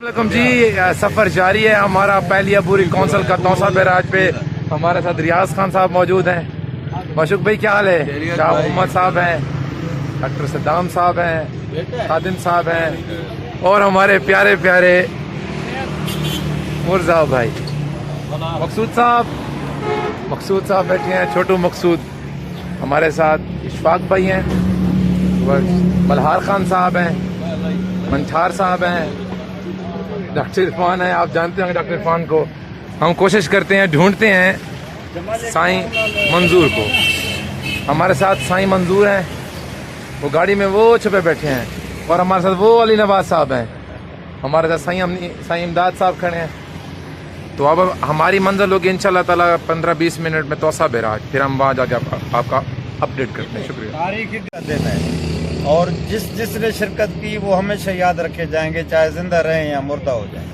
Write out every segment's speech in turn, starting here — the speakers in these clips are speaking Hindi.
वालेकुम जी, सफ़र जारी है हमारा पहलियापुरी कौंसल का तौसा बैराज पे। हमारे साथ रियाज खान साहब मौजूद हैं। मशूक भाई क्या हाल है? शाह मोहम्मद साहब हैं, डॉक्टर सद्दाम साहब हैं, खादिम साहब हैं और हमारे प्यारे प्यारे मुर्जा भाई मकसूद साहब बैठे हैं। छोटू मकसूद हमारे साथ, इशफाक भाई हैं, मल्हार खान साहब हैं, मंछार साहब हैं, डॉक्टर इरफान है। आप जानते होंगे डॉक्टर इरफान को। हम कोशिश करते हैं, ढूंढते हैं साईं मंजूर को। हमारे साथ साईं मंजूर हैं, वो गाड़ी में वो छुपे बैठे हैं। और हमारे साथ वो अली नवाज साहब हैं। हमारे साथ साईं इमदाद साहब खड़े हैं। तो अब हमारी मंजिल होगी इंशाल्लाह ताला 15-20 मिनट में तौसा बैराज। फिर हम वहाँ जाके आपका अपडेट करते हैं। शुक्रिया। तारीखी देना है और जिसने शिरकत की वो हमेशा याद रखे जाएंगे, चाहे जिंदा रहें या मुर्दा हो जाएं।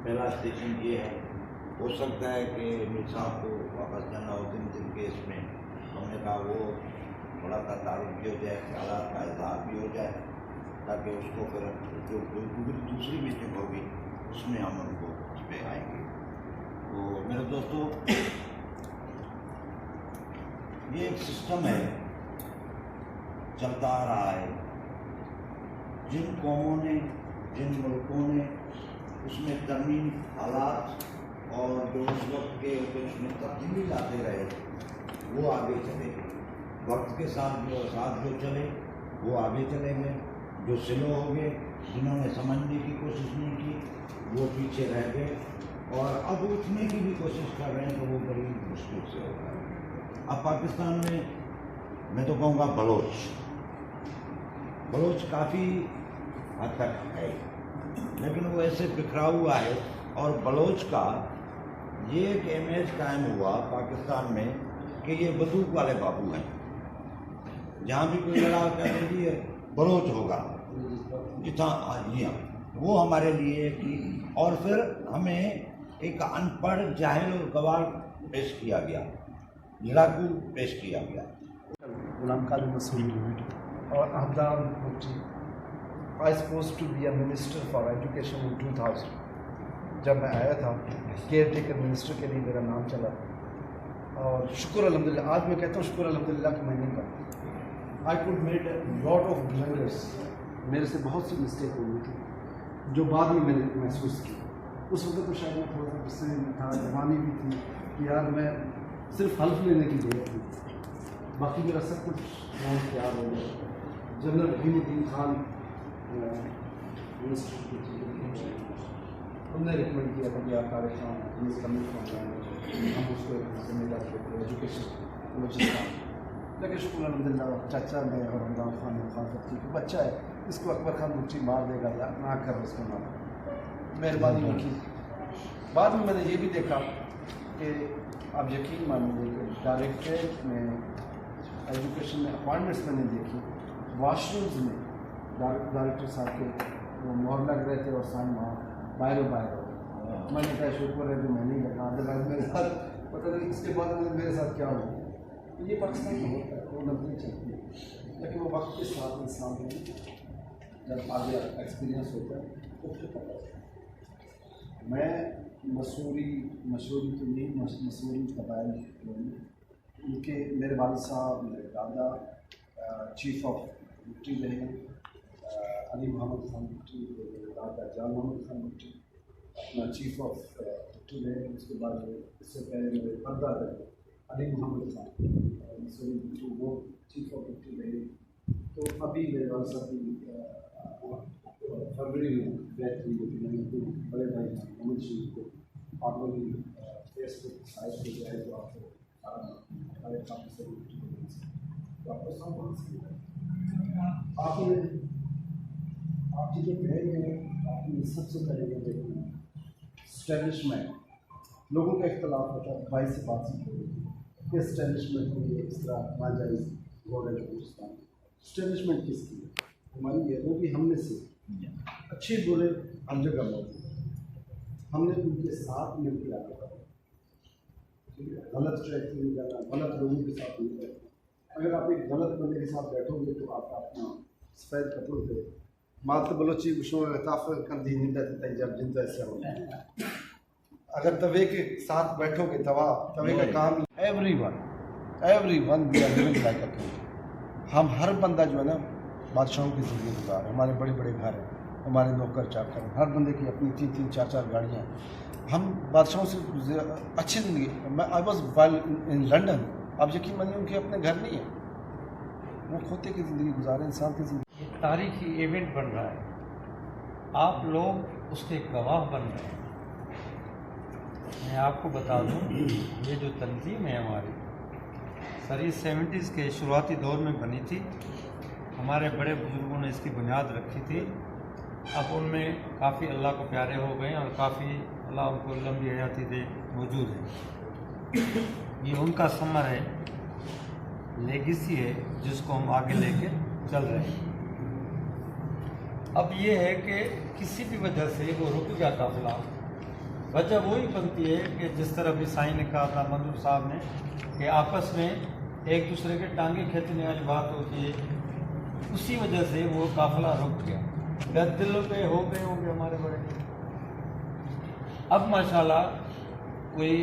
पहला स्टेशन ये है। हो सकता है कि मीर साहब को वापस जाना हो दिन केस में। हमने कहा वो थोड़ा सा तारीफ भी हो जाए, ख्यालात का इजहार भी हो जाए, ताकि उसको फिर जो दूसरी मीटिंग होगी उसमें हम उनको उस पर आएंगे। तो मेरे दोस्तों, ये एक सिस्टम है, चलता आ रहा है। जिन कौमों ने, जिन मुल्कों ने उसमें तरमीम हालात और जो उस वक्त के उसमें तब्दीली लाते रहे, वो आगे चले गए। वक्त के साथ जो चले वो आगे चले गए। जो स्लो हो गए, जिन्होंने समझने की कोशिश नहीं की, वो पीछे रह गए। और अब उठने की भी कोशिश कर रहे हैं, तो वो बड़ी मुश्किल से हो रहा है। अब पाकिस्तान में मैं तो कहूँगा बलोच काफ़ी हद तक है, लेकिन वो ऐसे बिखरा हुआ है। और बलोच का ये एक इमेज कायम हुआ पाकिस्तान में कि ये बंदूक वाले बाबू हैं। जहाँ भी कोई लड़ा कहते हैं ये बलोच होगा, जितना जी हाँ, वो हमारे लिए की। और फिर हमें एक अनपढ़, जाहिल और गवार पेश किया गया, लड़ाकू पेश किया गया। गुलाम काली मसूद और Ahmadan Mufti. I suppose to be a minister for education in 2000। जब मैं आया था केयर टेकर मिनिस्टर के लिए मेरा नाम चला। और शुक्र अल्हम्दुलिल्लाह, आज मैं कहता हूँ शुक्र अल्हम्दुलिल्लाह कि मैं नहीं कर। I could made lot of blunders, मेरे से बहुत सी मिस्टेक हुई थी जो बाद में मैंने महसूस की। उस वक्त तो शायद मैं थोड़ा सा गुस्से में था, जवानी भी थी कि यार मैं सिर्फ हल्फ लेने की जरूरत थी, बाकी मेरा सब कुछ बहुत तैयार हो गया। जनरल रहीमुद्दीन खान उनने रिकमेंड किया था कि आप तारिक खान हम उसको जिम्मेदार करते एजुकेशन बलूचिस्तान। लेकिन शुक्र अल्हम्दुलिल्लाह चाचा ने और रमजान खान ने मुखालफत की कि बच्चा है, इसको अकबर खान मुफ्ती मार देगा या ना कर, उसको ना मेहरबानी उनकी। बाद में मैंने ये भी देखा कि आप यकीन मानिए कि डायरेक्टरेट में एजुकेशन में अपॉइंटमेंट्स मैंने देखी, वॉशरूम्स में डायरेक्टर साहब के वो मोहर लग रहे थे और साइन वहाँ बाहर। मैंने कहा शुक्र है जो मैं नहीं लगा, अदरवाइज मेरे साथ पता नहीं इसके बाद मेरे साथ क्या हो। तो ये पाकिस्तान में होता है, वो नजरी चलती है, लेकिन वो वक्त के साथ इंसान को जब आगे एक्सपीरियंस होता है तो फिर पता चलता है। मैं मसूरी तो नहीं, मसूरी कबाइल उनके मेरे वालिद साहब, मेरे दादा चीफ ऑफ मिलिट्री रहे, अली मोहम्मद खान मिलिट्री, मेरे दादा जान मोहम्मद खान मिलिट्री अपना चीफ ऑफ मिलिट्री रहे। उसके बाद इससे पहले मेरे परदादा अली मोहम्मद खान मसूरी मिलिट्री, वो चीफ ऑफ मिलिट्री रहे। तो अभी मेरे वालिद साहब की फरवरी में डेथ हुई थी। मैंने तो बड़े भाई मोहम्मद शरीफ को आपने फेसबुक साइट पर जाए तो आपको हमारे काफ़ी से तो आपको सब आपने आप जो कह रहे हैं आपने सबसे पहले ये देखना स्टैब्लिशमेंट, लोगों का इख्तलाफ होता है भाई से बात कि स्टैब्लिशमेंट को ये इस तरह नाजायज़ रोड है हिंदुस्तान। स्टैब्लिशमेंट किसकी है? हमारी है, वो भी हमने से अच्छे बुरे हम जगह मौजूद है, हमने उनके साथ मिलकर आगे बढ़ा, गलत ट्रैक से नहीं जाना, गलत लोगों के साथ नहीं बैठना। अगर आप एक गलत बंदे के साथ बैठोगे तो आप अपना सफ़ेद कपड़ों पे मात बलोची जब जिंदा ऐसा होता है। अगर तवे के साथ बैठोगे तवे का काम everyone we are living like a king. हम हर बंदा जो है ना बादशाहों की ज़िंदगी गुजार है, हमारे बड़े बड़े घर हैं, हमारे नौकर चाकर हैं, हर बंदे की अपनी 3-3 4-4 गाड़ियाँ हैं। हम बादशाहों से अच्छी ज़िंदगी। I was while in London, आप यकीन मानिए उनके अपने घर नहीं है, वो खोते की ज़िंदगी गुजारे, इंसान की ज़िंदगी। तारीखी इवेंट बन रहा है, आप लोग उसके गवाह बन रहे हैं। मैं आपको बता दूं, ये जो तंजीम है हमारी सरी 70s के शुरुआती दौर में बनी थी, हमारे बड़े बुजुर्गों ने इसकी बुनियाद रखी थी। अब उनमें काफ़ी अल्लाह को प्यारे हो गए और काफ़ी अल्लाह उनको लंबी हयाती दे मौजूद है। ये उनका समर है, लेगेसी है जिसको हम आगे लेके चल रहे हैं। अब ये है कि किसी भी वजह से वो रुक गया काफिला, वजह वही बनती है कि जिस तरह भी साईं ने कहा था, मंजूर साहब ने, कि आपस में एक दूसरे के टांगे खींचने वाली बात होती है, उसी वजह से वो काफिला रुक गया। दिलों पे हो गए होंगे हमारे बड़े। अब माशाल्लाह कोई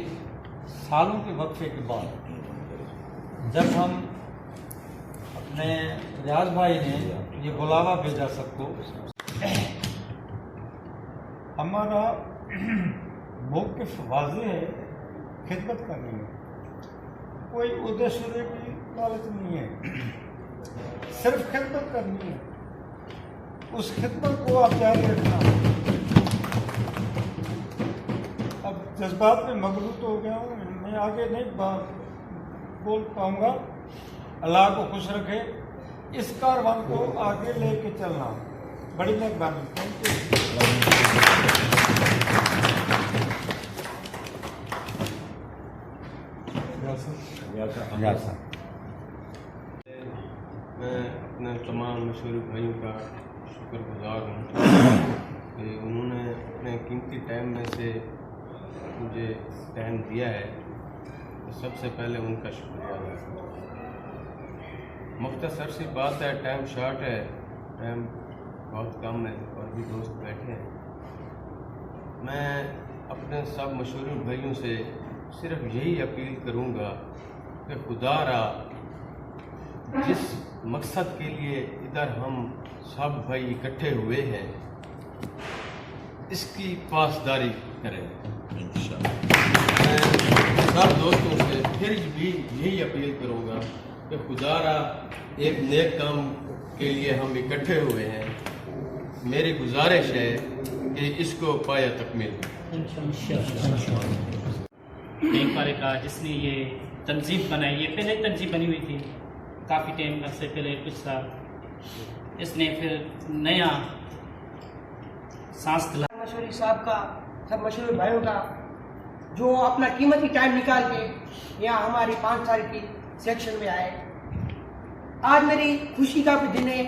सालों के वक्फे के बाद जब हम अपने रियाज भाई ने ये बुलावा भेजा सबको, हमारा मौक़िफ़ वाज़ेह है, खिदमत करनी है, कोई उद्देश्य की लालच नहीं है, सिर्फ खिदमत करनी है। उस खिदमत को आप जारी रखना। अब जज्बात में मगलूत हो गया हूँ, मैं आगे नहीं बोल पाऊँगा। अल्लाह को खुश रखे, इस कारवां को आगे लेके चलना। बड़ी मेहरबानी, थैंक यू। मैं अपने तमाम मशहूर भाइयों का शुक्रगुजार हूँ कि उन्होंने अपने कीमती टाइम में से मुझे टाइम दिया है, तो सबसे पहले उनका शुक्रिया अदा करता हूँ। मुख्तसर सी बात है, टाइम शॉर्ट है, टाइम बहुत कम है और भी दोस्त बैठे हैं। मैं अपने सब मशहूर भाइयों से सिर्फ यही अपील करूँगा कि खुदारा जिस मकसद के लिए इधर हम सब भाई इकट्ठे हुए हैं, इसकी पासदारी करें। मैं सब दोस्तों से फिर भी यही अपील करूँगा कि खुदारा एक नेक काम के लिए हम इकट्ठे हुए हैं, मेरी गुजारिश है कि इसको पाया तकमील। एक बार का जिसने ये तंजीम बनाई, ये पहले तंजीम बनी हुई थी काफ़ी टाइम से पहले, कुछ साल, इसने फिर नया सांस दिला। मशहूरी साहब का, सब मशहूर भाइयों का, जो अपना कीमती टाइम निकाल के यहाँ हमारी 5 साल की सेक्शन में आए। आज मेरी खुशी का भी दिन है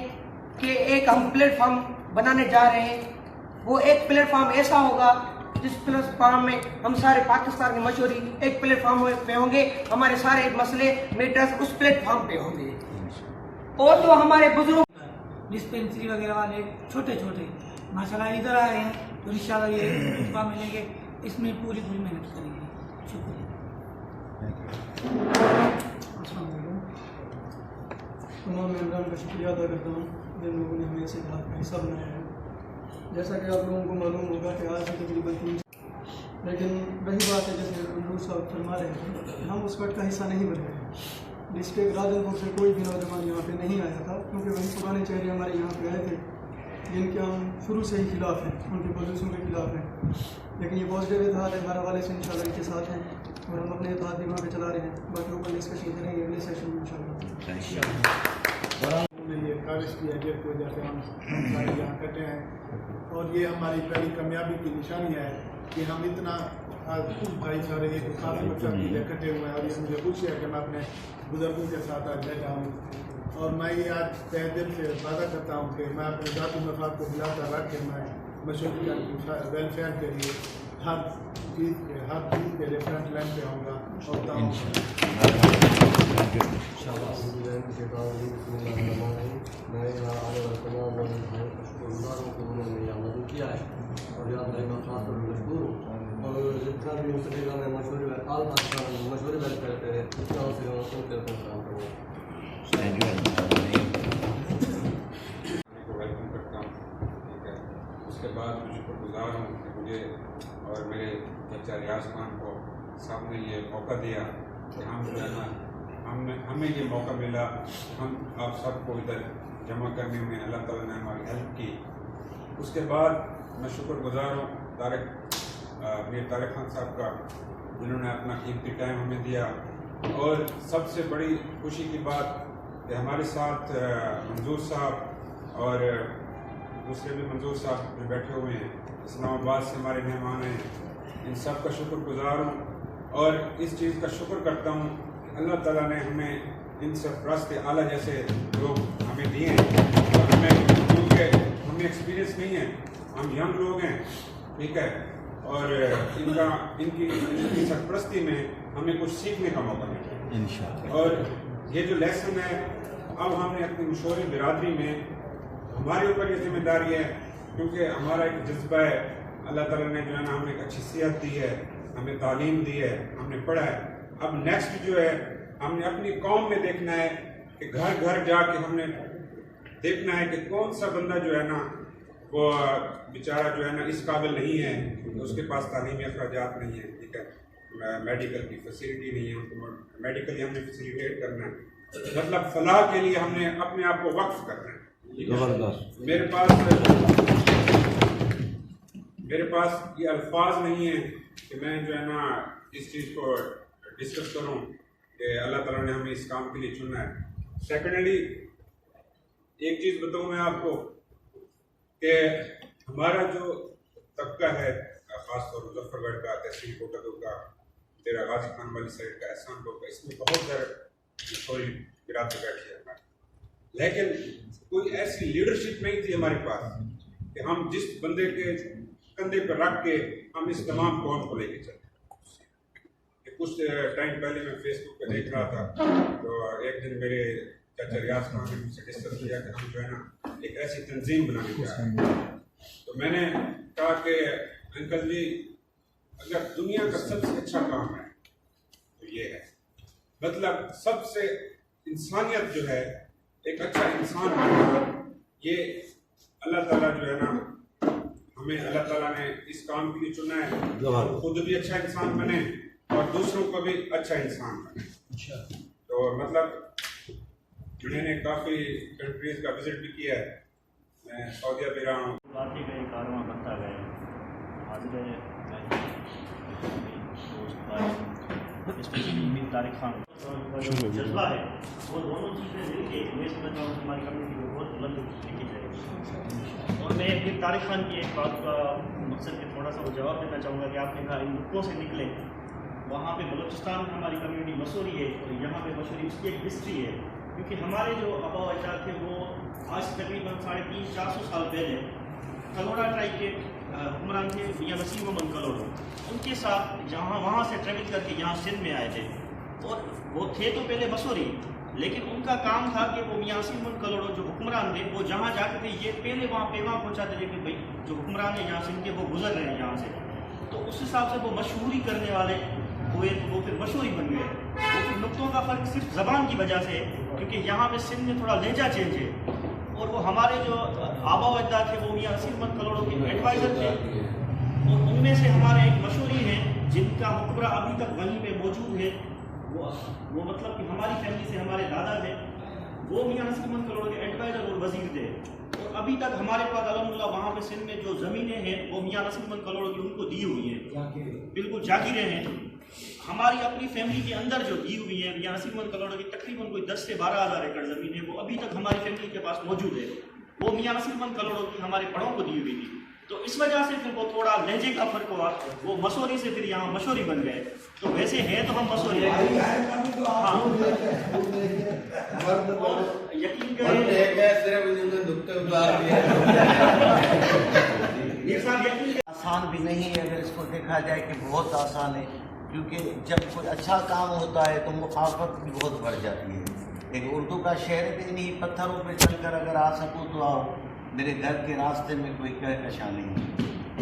कि एक हम प्लेटफॉर्म बनाने जा रहे हैं। वो एक प्लेटफॉर्म ऐसा होगा जिस प्लेटफॉर्म में हम सारे पाकिस्तान की मशहूरी एक प्लेटफॉर्म पे होंगे, हमारे सारे मसले मेटर्स उस प्लेटफॉर्म पे होंगे। और तो हमारे बुजुर्ग डिस्पेंसरी वगैरह वाले छोटे छोटे माशाल्लाह इधर आ रहे हैं, तो इंशाल्लाह ये मौका मिलेंगे, इसमें पूरी मेहनत करेंगे। शुक्रिया। तमाम मेहमान का शुक्रिया अदा करता हूँ जिन लोगों ने हमें ऐसे बात का हिस्सा बनाया है। जैसा कि आप लोगों को मालूम होगा कि आज से तकरीबन 3, लेकिन वही बात है जैसे मंजूर साहब फरमा रहे हैं, हम उस वक्त का हिस्सा नहीं बन रहे। डिस्ट्रिक्ट राजनपुर से कोई भी नौजवान यहाँ पे नहीं आया था, क्योंकि वही पुराने चेहरे हमारे यहाँ पे आए थे जिनके हम शुरू से ही खिलाफ हैं, उनके पॉलिसियों के खिलाफ हैं। लेकिन ये पॉजिटिव इतिहाद है, हमारे वाले से इंशाल्लाह इनके साथ हैं और हम अपने इतिहाद भी वहाँ पर चला रहे हैं। बाकी ऊपर डिस्कशन करेंगे अगले सेशन में इंशाल्लाह। बारिश की हैसियत की वजह से हम सारे यहाँ इकट्ठे हैं और ये हमारी पहली कामयाबी की निशानी है कि हम इतना भाई सारे एक खास मकसद के लिए इकट्ठे हुए हैं और ये मुझे खुशी है कि मैं अपने बुजुर्गों के साथ आज बैठा हूँ और मैं ये आज तहे दिल से वादा करता हूँ कि मैं अपने ज़ाती मफाद को बिलाकर रख के मैं मशहूरियत वेलफेयर के लिए हर चीज़ के लिए फ्रंट लाइन पे आऊँगा और मैं यहाँ आने वाले तमाम गुजारों को उन्होंने यहाँ मदद किया है और यहाँ मैं खास तौर पर मजबूर हूँ और जितना भी हो सकेगा मैं मशहूरी बैठ करते हैं उतना उसे सुन कर काम करूँगा। वेलकम करता हूँ, ठीक है। उसके बाद मैं शुक्रगुजार हूँ कि मुझे और मेरे चाचा रियाज खान को सामने ये मौका दिया कि हम जो है ना हमें ये मौका मिला, हम आप सबको इधर जमा करने में अल्लाह ताला ने हमारी हेल्प की। उसके बाद मैं शुक्रगुजार हूँ मीर तारिक खान साहब का, जिन्होंने अपना कीमती टाइम हमें दिया। और सबसे बड़ी खुशी की बात कि हमारे साथ मंजूर साहब और दूसरे भी मंजूर साहब जो बैठे हुए हैं, इस्लामाबाद से हमारे मेहमान हैं, इन सब का शुक्रगुजार हूँ और इस चीज़ का शुक्र करता हूँ अल्लाह ताला ने हमें इन सरपरस्त आला जैसे लोग हमें दिए हैं और हमें, क्योंकि हमें एक्सपीरियंस नहीं है, हम यंग लोग हैं, ठीक है, और इनकी सरपरस्ती में हमें कुछ सीखने का मौका मिला इंशाअल्लाह। और ये जो लेसन है, अब हमने अपनी मशहूरी बिरादरी में हमारे ऊपर ये जिम्मेदारी है, क्योंकि हमारा एक जज्बा है, अल्लाह ताला ने जो है ना हमें एक अच्छी सेहत दी है, हमें तालीम दी है, हमने पढ़ा है। अब नेक्स्ट जो है हमने अपनी कौम में देखना है कि घर घर जाके हमने देखना है कि कौन सा बंदा जो है ना वो बेचारा जो है ना इस काबिल नहीं है, तो उसके पास तालीमी अखराजात नहीं है, ठीक है, मेडिकल की फैसिलिटी नहीं है, उनको मेडिकली हमने फैसिलिटेट करना है, मतलब फलाह के लिए हमने अपने आप को वक्फ करना है। मेरे पास ये अल्फाज नहीं है कि मैं जो है ना इस चीज़ को डिस्कस करूं कि अल्लाह ताला ने हमें इस काम के लिए चुना है। सेकेंडली एक चीज़ बताऊं मैं आपको कि हमारा जो तबका है, ख़ासतौर पर मुजफ्फरगढ़ का, तहसील कोटक का, तेरा गाजी खान वाली साइड का, एहसान का, इसमें बहुत ज़्यादा थोड़ी गिरावट बैठी है हमारी, लेकिन कोई ऐसी लीडरशिप नहीं थी हमारे पास कि हम जिस बंदे के कंधे पर रख के हम इस तमाम कौम को लेके चलते। कुछ टाइम पहले मैं फेसबुक पे देख रहा था, तो एक दिन मेरे चाचा रियाज खान ने मुझसे डिस्कस किया कि हम जो है ना एक ऐसी तंजीम बनाने जा रहे हैं। तो मैंने कहा कि अंकल जी, अगर दुनिया का सबसे अच्छा काम है तो ये है, मतलब सबसे इंसानियत जो है, एक अच्छा इंसान बनना, ये अल्लाह ताला जो है ना हमें, अल्लाह ताला ने इस काम के लिए चुना है, खुद भी अच्छा इंसान बने और दूसरों को भी अच्छा इंसान बने। तो मतलब मैंने काफ़ी कंट्रीज का विजिट भी किया है, मैं सऊदीया भी रहा हूँ। बाकी गए कारवां बनता गए, आज गए दोस्त भाई स्पेशली मीर तारिक खान जो जज्बा है, वो दोनों चीज़ें मिलके मैं समझता हूँ हमारी कम्युनिटी को बहुत बुलंद लेके जाएगी। और मैं मीर तारिक खान की एक बात का मकसद के थोड़ा सा वो जवाब देना चाहूँगा कि आपने कहा इन नुक्तों से निकले, वहाँ पे बलूचिस्तान में हमारी कम्युनिटी मशहूरी है और यहाँ पे मशहूरी उसकी एक हिस्ट्री है, क्योंकि हमारे जो आबा अजदाद थे वो आज तकरीबन 350-400 साल पहले कलोड़ा ट्राइब के हुक्मरान थे मियां नसीम मोहम्मद कलोड़ो, उनके साथ वहाँ से ट्रेवल करके यहाँ सिंध में आए थे। और वो थे तो पहले मशहूरी, लेकिन उनका काम था कि वो मियां नसीम मोहम्मद कलोड़ो जो हुक्मरान थे, वो जहाँ जाकर के ये पहले वहाँ पैगाम पहुँचाते थे कि भाई जो हुक्मरान है यहाँ सिंध के वो गुजर रहे हैं यहाँ से, तो उस हिसाब से वो मशहूरी करने वाले हुए, तो वो फिर मशहूरी बन गए। वो फिर नुक्तों का फ़र्क सिर्फ ज़बान की वजह से, क्योंकि यहाँ पे सिंध में थोड़ा लहजा चेंज है। और वो हमारे जो आबा अजदाद थे वो मियां नसीम मोहम्मद कलोड़ो के एडवाइज़र थे, और उनमें से हमारे एक मशहूरी है जिनका मुकबरा अभी तक वहीं पे मौजूद है, वो मतलब कि हमारी फैमिली से हमारे दादा थे, वो मियां नसीम मोहम्मद कलोड़ो के एडवाइज़र और वज़ीर थे। और अभी तक हमारे पास अल्हम्दुलिल्लाह वहाँ पे सिंध में जो ज़मीनें हैं वो मियाँ नसीरुद्दीन कलोड़ो की उनको दी हुई हैं, बिल्कुल जागीरें हैं। हमारी अपनी फैमिली के अंदर जो दी हुई है मियाँ नसीरुद्दीन कलोड़ो की तकरीबन कोई 10 से 12,000 एकड़ ज़मीन है, वो अभी तक हमारी फैमिली के पास मौजूद है। वो मियाँ नसीरुद्दीन कलोड़ो की हमारे बड़ों को दी हुई थी। तो इस वजह से फिर वो थोड़ा लहजे का फर्क हुआ, वो मसूरी से फिर यहाँ मशहूरी बन गए। तो वैसे है तो हम मसूरी हाँ, यकीन आसान भी नहीं है अगर इसको देखा जाए कि बहुत आसान है, क्योंकि जब कोई अच्छा काम होता है तो मुखाफत भी बहुत बढ़ जाती है। एक उर्दू का शेर है कि इन्हीं पत्थरों पे चलकर अगर आ सकूँ तो आओ, मेरे घर के रास्ते में कोई कहकशा नहीं।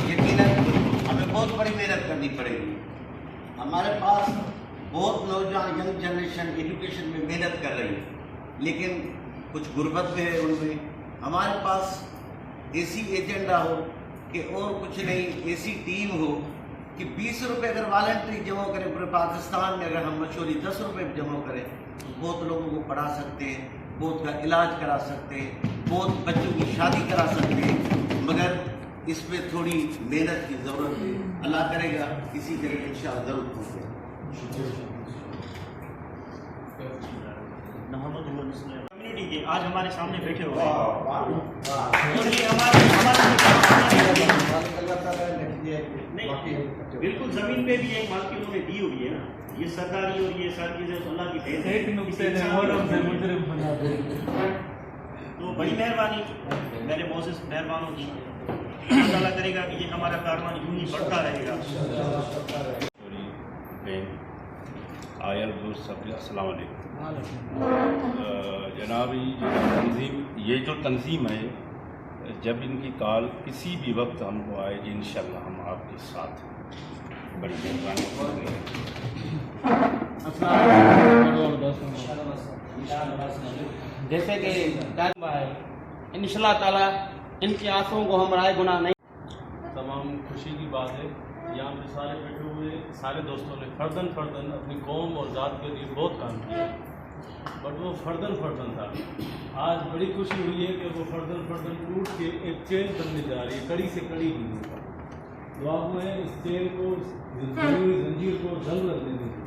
यकीनन हमें बहुत बड़ी मेहनत करनी पड़ेगी। हमारे पास बहुत नौजवान यंग जनरेशन एजुकेशन में मेहनत कर रही है, लेकिन कुछ गुर्बत भी है उनमें। हमारे पास ऐसी एजेंडा हो कि और कुछ नहीं, ऐसी टीम हो कि 20 रुपये अगर वॉलंटरी जमा करें, पूरे पाकिस्तान में अगर हम मशहूरी 10 रुपये जमा करें तो बहुत लोगों को पढ़ा सकते हैं, बहुत का इलाज करा सकते हैं, बहुत बच्चों की शादी करा सकते हैं। मगर इस पर थोड़ी मेहनत की ज़रूरत है। अल्लाह करेगा किसी तरह इंशाअल्लाह ज़रूर होगा। कम्युनिटी के आज हमारे सामने बैठे हुए हैं नहीं, बिल्कुल ज़मीन पे भी एक मालकी उन्होंने दी हुई है ना, ये सरकारी और ये सारी चीज़ें अल्लाह की देन है। तो बड़ी मेहरबानी मेरे मोअज़्ज़िज़ मेहरबानों की, अल्लाह करेगा कि ये हमारा कारवां यूं ही बढ़ता रहेगा। आयल अस्सलाम वालेकुम। जनाब ये जो तंजीम है, जब इनकी कॉल किसी भी वक्त हमको आएगी इंशाअल्लाह हम आपके साथ हैं। बड़ी मेहरबानी। जैसे कि इंशाअल्लाह ताला इनकी आंसुओं को हम राय गुनाह नहीं। तमाम खुशी की बात है, यहाँ पे सारे बैठे हुए सारे दोस्तों ने फर्दन अपनी कौम और ज़ात के लिए बहुत काम किया, बट वो फर्दन था। आज बड़ी खुशी हुई है कि वो फर्दन टूट के एक चेन बनने जा रही है, कड़ी से कड़ी ही होगा। दुआ में इस चेन को, जंजीर को जंग लगने देंगे।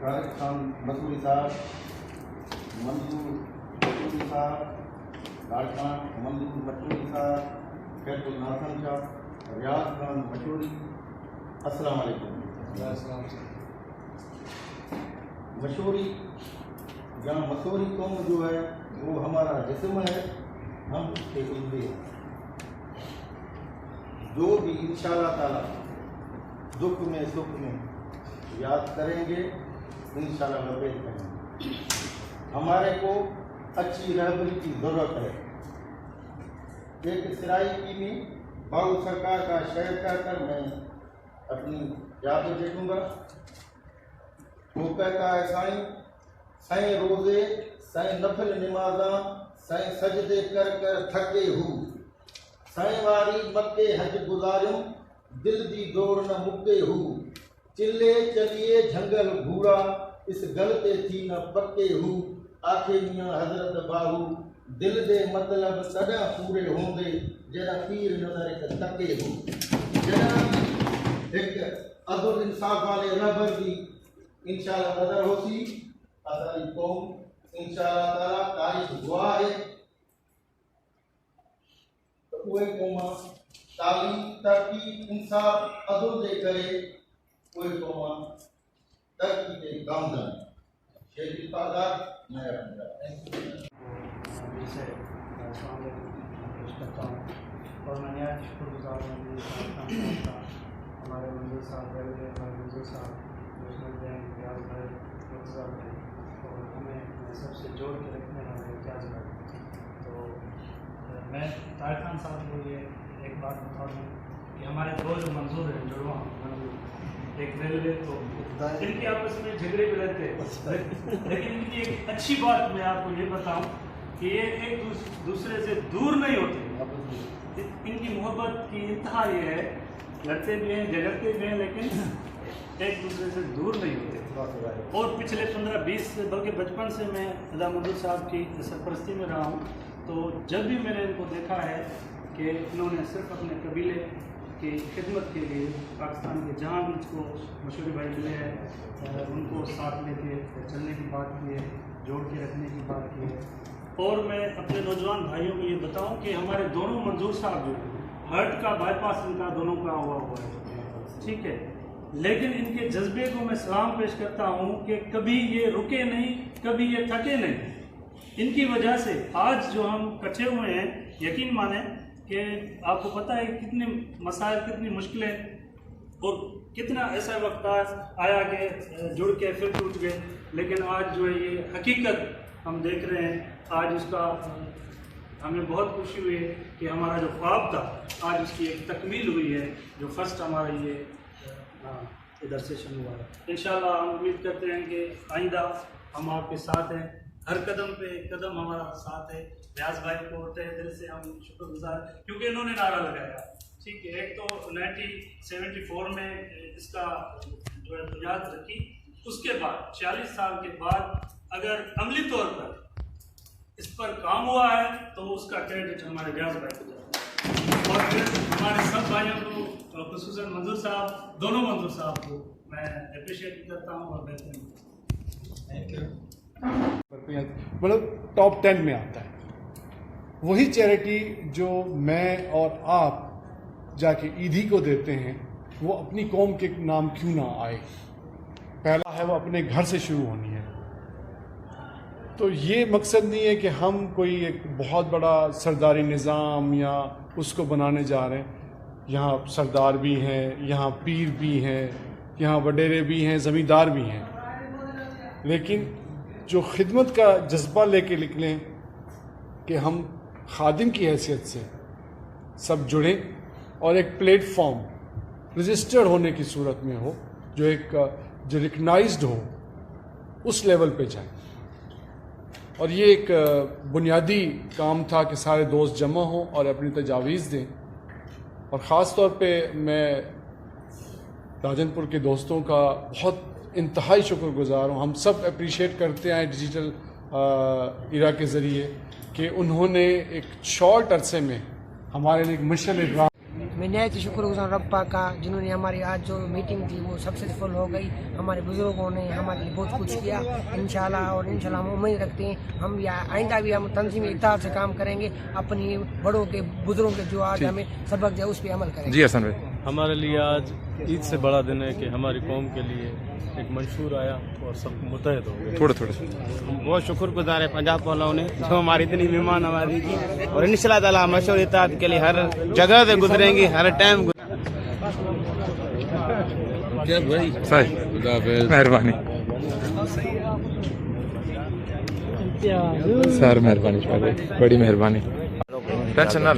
तारिक खान मसूरी साहब, मंजूर मसूरी साहब, लाड़कान मंजूर मसूरी साहब, फैजुल नासन साहब, रियाज खान मसूरी। अस्सलाम वालेकुम। मसूरी जहाँ मसूरी कौम जो है वो हमारा जिस्म है, हम उसके उम्मीद हैं। जो भी इंशाअल्लाह ताला दुख में सुख में याद करेंगे इंशाअल्लाह लबैक करेंगे। हमारे को अच्छी रहबरी की ज़रूरत है। एक सराइकी में बाबू सरकार का शेर कहकर मैं अपनी याद दे दूँगा। वो कहता है साईं रोज़े, साईं नफल नमाजा, साईं सजदे कर कर थके हूँ, साईं वारी मक्के हज गुज़ारिम, दिल दी दौड़ न मुके हूँ, चिल्ले चलिए झंगल घूरा, इस गलते थी न पक्के हूँ, आखे मियाँ हजरत बाहू, दिल दे मतलब तॾहिं पूरे होंदे जॾहिं पीर नज़र तके हूँ। जॾहिं एक अदुल इंसाफ़ वाले रहबर की इंशाअल्लाह नज़र होसी, असांजी कौम इंशाअल्लाह ताला तारीख़ गुआह है तो उहे क़ौम तालीम तरक़ी इंसाफ़ अदुल जे करे उहे क़ौम तरक़ी ते गामज़न शेर की तादाद नया और मैंने आज शुक्रगुजार हूँ हमारे मंजूर साहब, मंजूर साहब, नेशनल बैंक, रियाज भाई, मुर्तज़ा भाई और हमें सबसे जोड़ के रखने वाले इम्तियाज़ भाई। तो मैं तारिक खान साहब को ये एक बात बता दूँ कि हमारे दो जो मंजूर हैं, जुड़वा मंजूर, एक रेलवे, तो इनके आपस में झगड़े भी रहते हैं, लेकिन इनकी एक अच्छी बात मैं आपको ये बताऊँ कि ये एक दूसरे से दूर नहीं होते। इनकी मोहब्बत की इंतहा ये है, लड़ते भी हैं, झगड़ते भी हैं, लेकिन एक दूसरे से दूर नहीं होते। और पिछले 15-20 बल्कि बचपन से मैं रज़ा मंजूर साहब की सरपरस्ती में रहा हूँ। तो जब भी मैंने इनको देखा है कि इन्होंने सिर्फ अपने कबीले की खिदमत के लिए पाकिस्तान के जहाँ भी इसको मशहूर भाई मिले हैं उनको साथ लेके चलने की बात की है, जोड़ के रखने की बात की है। और मैं अपने नौजवान भाइयों को ये बताऊं कि हमारे दोनों मंजूर साहब जो हार्ट का बाईपास इनका दोनों का हुआ है, ठीक है, लेकिन इनके जज्बे को मैं सलाम पेश करता हूँ कि कभी ये रुके नहीं, कभी ये थके नहीं। इनकी वजह से आज जो हम इकट्ठे हुए हैं, यकीन माने कि आपको पता है कितने मसाइल, कितनी मुश्किलें और कितना ऐसा वक्त आया कि जुड़ के फिर टूट गए, लेकिन आज जो है ये हकीकत हम देख रहे हैं। आज उसका हमें बहुत खुशी हुई है कि हमारा जो ख्वाब था आज उसकी एक तकमील हुई है। जो फर्स्ट हमारा ये इधर सेशन हुआ है, इंशाल्लाह हम उम्मीद करते हैं कि आइंदा हम आपके साथ हैं, हर कदम पे कदम हमारा साथ है। व्यास भाई को तहे दिल से हम शुक्रगुजार, क्योंकि इन्होंने नारा लगाया, ठीक है। एक तो 1974 में इसका जो है बुनियाद रखी, उसके बाद 46 साल के बाद अगर अमली तौर पर इस पर काम हुआ है तो उसका क्रेडिट हमारे व्यास भाई को जाता है। और फिर हमारे सब भाइयों को, खुसूसन मंजूर साहब, दोनों मंजूर साहब को मैं अप्रिशिएट करता हूँ और मतलब टॉप 10 में आता है। वही चैरिटी जो मैं और आप जाके ईदी को देते हैं, वो अपनी कौम के नाम क्यों ना आए। पहला है वो अपने घर से शुरू होनी है। तो ये मकसद नहीं है कि हम कोई एक बहुत बड़ा सरदारी निज़ाम या उसको बनाने जा रहे हैं। यहाँ सरदार भी हैं, यहाँ पीर भी हैं, यहाँ वडेरे भी हैं, ज़मींदार भी हैं, लेकिन जो खिदमत का जज्बा लेके निकलें कि हम खादिम की हैसियत से सब जुड़ें और एक प्लेटफॉर्म रजिस्टर्ड होने की सूरत में हो, जो रिकग्नाइज्ड हो, उस लेवल पे जाए। और ये एक बुनियादी काम था कि सारे दोस्त जमा हों और अपनी तजावीज़ दें। और ख़ास तौर पे मैं राजनपुर के दोस्तों का बहुत इंतहाई शुक्रगुज़ार हूँ। हम सब अप्रिशिएट करते हैं डिजिटल इरा के ज़रिए कि उन्होंने एक शॉर्ट अरसे में हमारे लिए एक मशअल इराक़। मैं नहायत शुक्रगुज़ार रब्बा का, जिन्होंने हमारी आज जो मीटिंग थी वो सक्सेसफुल हो गई। हमारे बुज़ुर्गों ने हमारे लिए बहुत कुछ किया इंशाल्लाह, और इंशाल्लाह हम उम्मीद रखते हैं हम आइंदा भी हम तंज़ीम इत्तेहाद से काम करेंगे, अपनी बड़ों के बुज़ुर्गों के जो आज हमें सबक दिया उस पर अमल करेंगे। जी हसन भाई, हमारे लिए आज ईद से बड़ा दिन है कि हमारी कौम के लिए एक मंशूर आया और सब मुतहद हो गए। थोड़े हम बहुत शुक्रगुजार है पंजाब वालों ने जो हमारी इतनी मेहमान नवाजी की, और इंशाल्लाह ताला मशहूर इत्तेहाद के लिए हर जगह से गुजरेंगे, हर टाइम मेहरबानी सर, मेहरबानी, बड़ी मेहरबानी। टेंशन ना।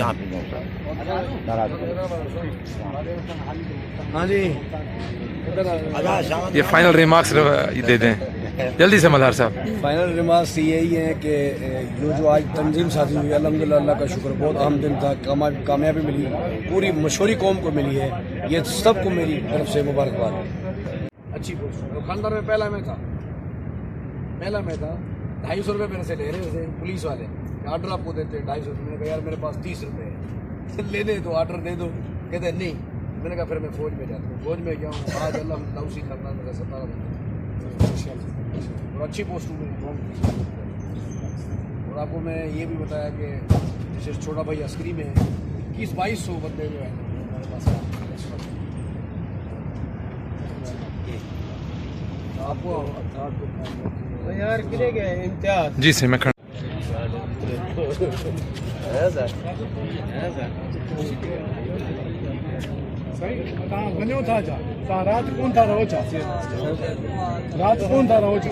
हाँ जी, ये फाइनल रिमार्क्स दे दें जल्दी से मल्हार साहब। फाइनल रिमार्क्स यही है कि जो आज तंजीम साथी हुई, अल्हम्दुलिल्लाह, अल्लाह का शुक्र, बहुत अहम दिन था, कामयाबी मिली, पूरी मशहूरी कौम को मिली है, ये सबको मेरी तरफ से मुबारकबाद। अच्छी पोस्ट खानदार में पहला में था 250 रुपये मेरे से ले रहे थे पुलिस वाले, ऑर्डर आपको देते 250 रुपये। मैंने कहा यार मेरे पास 30 रुपये है, ले दे तो ऑर्डर दे दो। कहते नहीं। मैंने कहा फिर मैं फौज में जाता हूँ। फौज में गया हूँ, आज अल्लाह उसी करना मेरा 17 और अच्छी पोस्ट हुई। और आपको मैं ये भी बताया कि जैसे छोटा भाई अस्करी में 21-2200 बंदे जो है हमारे पास आपको यार गिरेगा इम्तियाज जी से मैं वञो था छा तव्हां राति कोन था रहो छा राति कोन था रहो छा